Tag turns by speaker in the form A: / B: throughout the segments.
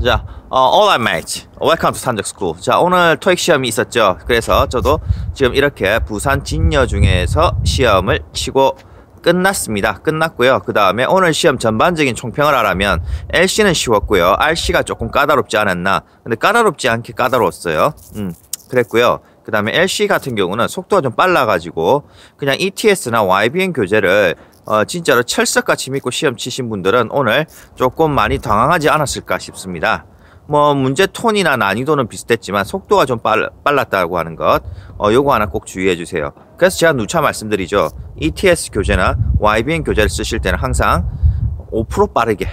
A: 자, alright mate, welcome to 산적 스쿨. 자, 오늘 토익 시험이 있었죠. 그래서 저도 지금 이렇게 부산 진여중에서 시험을 치고 끝났고요. 그 다음에 오늘 시험 전반적인 총평을 하라면 LC는 쉬웠고요. RC가 조금 까다롭지 않았나. 근데 까다롭지 않게 까다로웠어요. 그랬고요. 그 다음에 LC 같은 경우는 속도가 좀 빨라가지고 그냥 ETS나 YBN 교재를 진짜로 철석같이 믿고 시험 치신 분들은 오늘 조금 많이 당황하지 않았을까 싶습니다. 뭐 문제 톤이나 난이도는 비슷했지만 속도가 좀 빨랐다고 하는 것, 요거 하나 꼭 주의해 주세요. 그래서 제가 누차 말씀드리죠. ETS 교재나 YBN 교재를 쓰실 때는 항상 5% 빠르게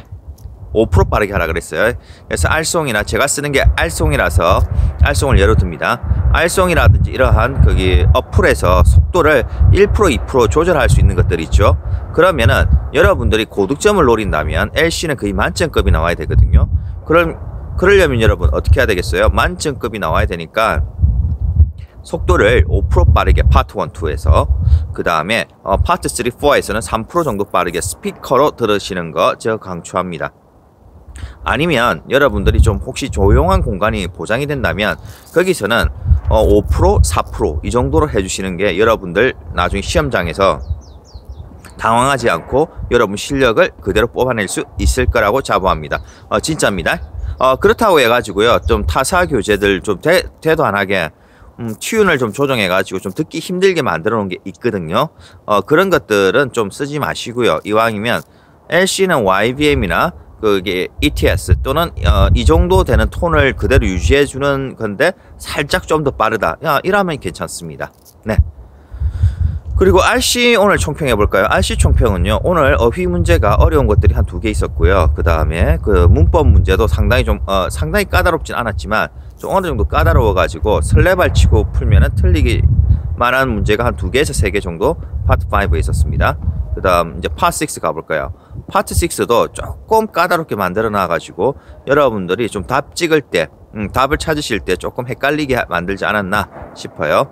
A: 5% 빠르게 하라 그랬어요. 그래서 R송이나 제가 쓰는 게 R송이라서 R송을 예로 듭니다. R송이라든지 이러한 거기 어플에서 속도를 1% 2% 조절할 수 있는 것들이 있죠. 그러면은 여러분들이 고득점을 노린다면 LC는 거의 만점급이 나와야 되거든요. 그러려면 여러분 어떻게 해야 되겠어요? 만점급이 나와야 되니까 속도를 5% 빠르게 파트 1, 2에서 그 다음에 파트 3, 4에서는 3% 정도 빠르게 스피커로 들으시는 거 제가 강추합니다. 아니면 여러분들이 좀 혹시 조용한 공간이 보장이 된다면 거기서는 5%, 4% 이 정도로 해주시는 게 여러분들 나중에 시험장에서 당황하지 않고 여러분 실력을 그대로 뽑아낼 수 있을 거라고 자부합니다. 진짜입니다. 그렇다고 해가지고요, 좀 타사 교재들 좀 대도 안 하게 튠을 좀 조정해가지고 좀 듣기 힘들게 만들어 놓은 게 있거든요. 그런 것들은 좀 쓰지 마시고요. 이왕이면 LC는 YBM이나 그게 ETS 또는 이 정도 되는 톤을 그대로 유지해 주는 건데 살짝 좀 더 빠르다, 이러면 괜찮습니다. 네. 그리고 RC 오늘 총평해 볼까요? RC 총평은요, 오늘 어휘 문제가 어려운 것들이 한 2개 있었고요. 그 다음에 그 문법 문제도 상당히 상당히 까다롭진 않았지만 좀 어느 정도 까다로워 가지고 설레발 치고 풀면은 틀리기 만한 문제가 한 2개에서 3개 정도 파트 5에 있었습니다. 그 다음 이제 파트 6 가볼까요? 파트 6도 조금 까다롭게 만들어 놔가지고 여러분들이 좀 답 찍을 때, 답을 찾으실 때 조금 헷갈리게 만들지 않았나 싶어요.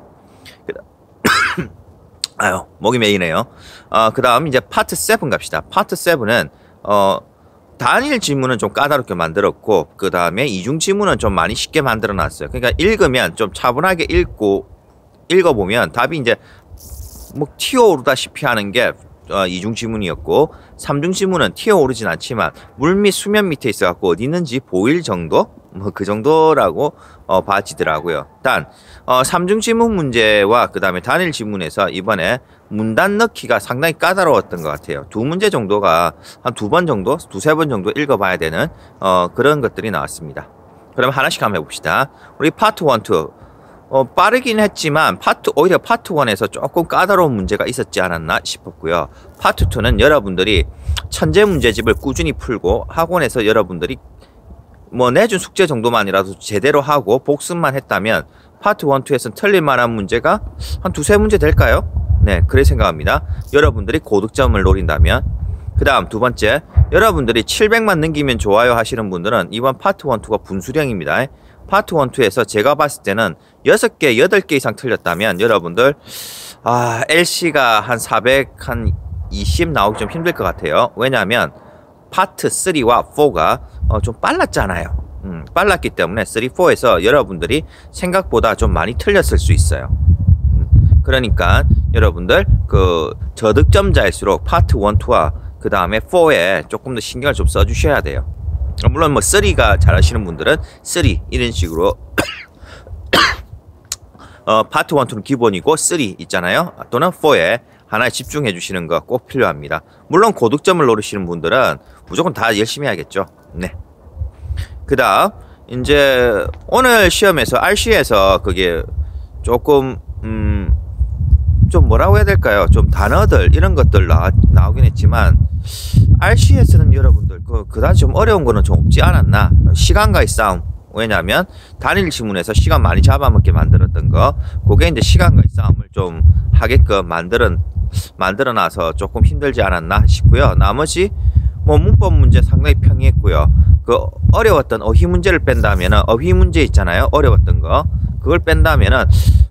A: 아유, 목이 메이네요. 그 다음 이제 파트 7 갑시다. 파트 7은 단일 지문은 좀 까다롭게 만들었고, 그 다음에 이중 지문은 좀 많이 쉽게 만들어 놨어요. 그러니까 읽으면 좀 차분하게 읽어보면 답이 이제 뭐 튀어오르다시피 하는 게 이중 지문이었고, 삼중 지문은 튀어오르진 않지만 물 및 수면 밑에 있어갖고 어디 있는지 보일 정도? 뭐 그 정도라고 봐지더라고요. 단 삼중 지문 문제와 그 다음에 단일 지문에서 이번에 문단 넣기가 상당히 까다로웠던 것 같아요. 2문제 정도가 한 2번 정도, 2-3번 정도 읽어봐야 되는 그런 것들이 나왔습니다. 그럼 하나씩 한번 해봅시다. 우리 파트 1, 2 빠르긴 했지만 오히려 파트 1에서 조금 까다로운 문제가 있었지 않았나 싶었고요. 파트 2는 여러분들이 천재 문제집을 꾸준히 풀고 학원에서 여러분들이 뭐 내준 숙제 정도만이라도 제대로 하고 복습만 했다면 파트 1, 2에서는 틀릴 만한 문제가 한 2-3문제 될까요? 네, 그래 생각합니다. 여러분들이 고득점을 노린다면. 그 다음 2번째, 여러분들이 700만 넘기면 좋아요 하시는 분들은 이번 파트 1, 2가 분수령입니다. 파트 1, 2에서 제가 봤을 때는 6개, 8개 이상 틀렸다면 여러분들 LC가 한 420 나오기 좀 힘들 것 같아요. 왜냐하면 파트 3와 4가 좀 빨랐잖아요. 빨랐기 때문에 3, 4에서 여러분들이 생각보다 좀 많이 틀렸을 수 있어요. 그러니까 여러분들 그 저득점자일수록 파트 1, 2와 그 다음에 4에 조금 더 신경을 좀 써주셔야 돼요. 물론 뭐 3가 잘하시는 분들은 3 이런 식으로 파트 1, 2는 기본이고 3 있잖아요. 또는 4에 하나에 집중해 주시는 거 꼭 필요합니다. 물론 고득점을 노리시는 분들은 무조건 다 열심히 해야겠죠. 네. 그 다음 이제 오늘 시험에서 RC에서 그게 조금 좀 뭐라고 해야 될까요? 좀 단어들 이런 것들 나오긴 했지만 RC에서는 여러분들 그다지 좀 어려운 거는 좀 없지 않았나. 시간과의 싸움. 왜냐하면 단일 지문에서 시간 많이 잡아먹게 만들었던 거, 그게 이제 시간과의 싸움을 좀 하게끔 만들어놔서 조금 힘들지 않았나 싶고요. 나머지 뭐 문법 문제 상당히 평이했고요. 그 어려웠던 어휘 문제를 뺀다면은 어휘 문제 있잖아요. 어려웠던 거 그걸 뺀다면은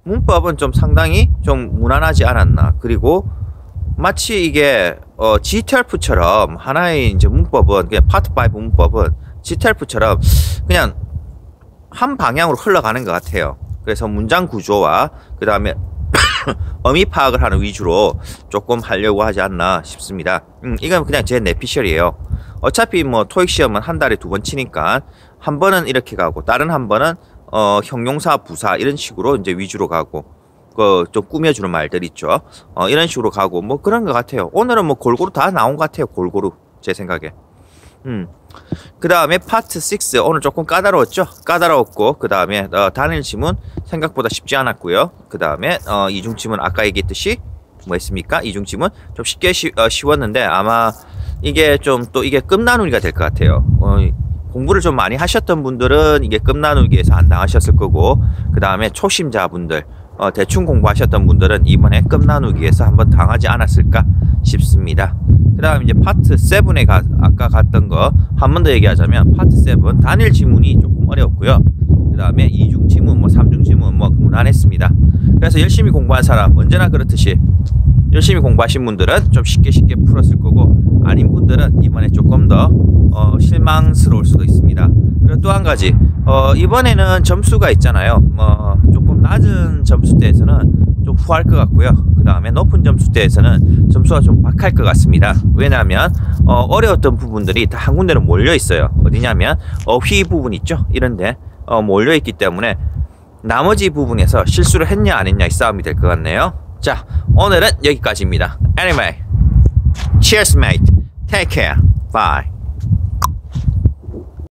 A: 문법은 좀 상당히 좀 무난하지 않았나. 그리고 마치 이게 GTRF처럼 하나의 이제 문법은 그냥 파트 5 문법은 지텔프처럼 그냥 한 방향으로 흘러가는 것 같아요. 그래서 문장 구조와 그 다음에 어미 파악을 하는 위주로 조금 하려고 하지 않나 싶습니다. 이건 그냥 제 내피셜이에요. 어차피 뭐 토익 시험은 한 달에 2번 치니까 한 번은 이렇게 가고 다른 한 번은 형용사, 부사 이런 식으로 이제 위주로 가고 그 좀 꾸며주는 말들 있죠. 이런 식으로 가고 뭐 그런 것 같아요. 오늘은 뭐 골고루 다 나온 것 같아요. 골고루 제 생각에. 그 다음에 파트 6 오늘 조금 까다로웠죠. 까다로웠고 그 다음에 단일 지문 생각보다 쉽지 않았고요. 그 다음에 이중 지문 아까 얘기했듯이 뭐 했습니까? 이중 지문 좀 쉽게 쉬웠는데 아마 이게 좀 또 이게 끝나누기가 될 것 같아요. 공부를 좀 많이 하셨던 분들은 이게 끝나누기에서 안 당하셨을 거고 그 다음에 초심자분들 대충 공부하셨던 분들은 이번에 끝나누기에서 한번 당하지 않았을까 싶습니다. 그 다음 이제 파트 7에 아까 갔던 거 한 번 더 얘기하자면 파트 7 단일 지문이 조금 어려웠고요. 그 다음에 이중 지문 뭐 삼중 지문 뭐 무난했습니다. 그래서 열심히 공부한 사람 언제나 그렇듯이 열심히 공부하신 분들은 좀 쉽게 풀었을 거고 아닌 분들은 이번에 조금 더 실망스러울 수도 있습니다. 그리고 또 한 가지 이번에는 점수가 있잖아요. 조금 낮은 점수대에서는 좀 후할 것 같고요. 그 다음에 높은 점수대에서는 점수가 좀 박할 것 같습니다. 왜냐하면 어려웠던 부분들이 다 한 군데는 몰려 있어요. 어디냐면 어휘 부분 있죠. 이런데 몰려 있기 때문에 나머지 부분에서 실수를 했냐 안 했냐의 싸움이 될 것 같네요. 자, 오늘은 여기까지입니다. Anyway, cheers mate. Take care. Bye.